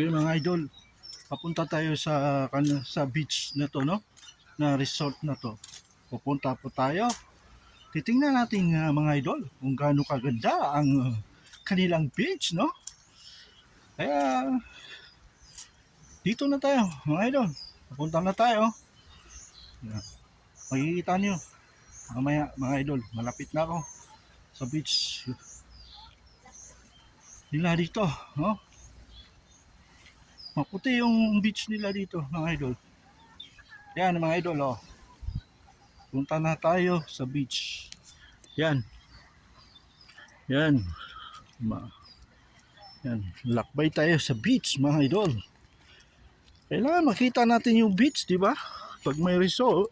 Okay mga idol, papunta tayo sa beach na to, no? Na resort na to. Pupunta po tayo. Titingnan natin mga idol kung gaano kaganda ang kanilang beach, no? Kaya dito na tayo mga idol. Papunta na tayo. Yan. Makikita nyo mamaya mga idol, malapit na ako sa beach nila dito, no? Maputi yung beach nila dito mga idol. Yan mga idol, oh. Punta na tayo sa beach. Yan. Yan. Yan. Lakbay tayo sa beach mga idol. Kailangan makita natin yung beach, di ba? Pag may resort,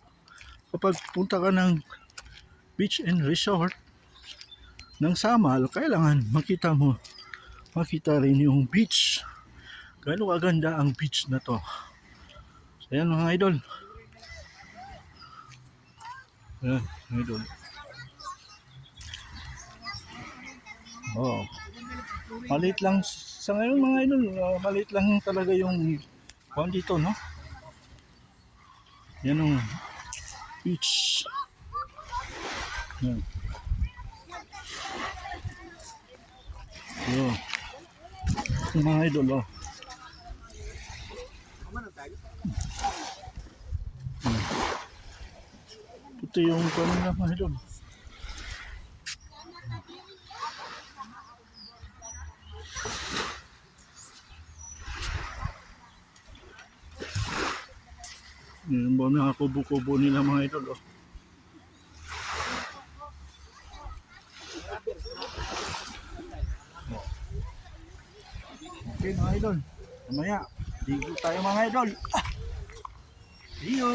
kapag punta ka ng beach and resort ng Samal, kailangan makita rin yung beach. Gaano kaganda ang beach na to. So, yan mga idol. Yan, mga idol. Oh. Maliit lang sa ngayon mga idol, maliit lang talaga yung kuwan dito, no? Yan ang beach. Yan. Yo. Mga idol, oh. Ito yung kuwan nila mga idol. Yan ba mga kubo-kubo nila mga idol, oh. Okay mga idol, mamaya ligo tayo mga idol. Iyo.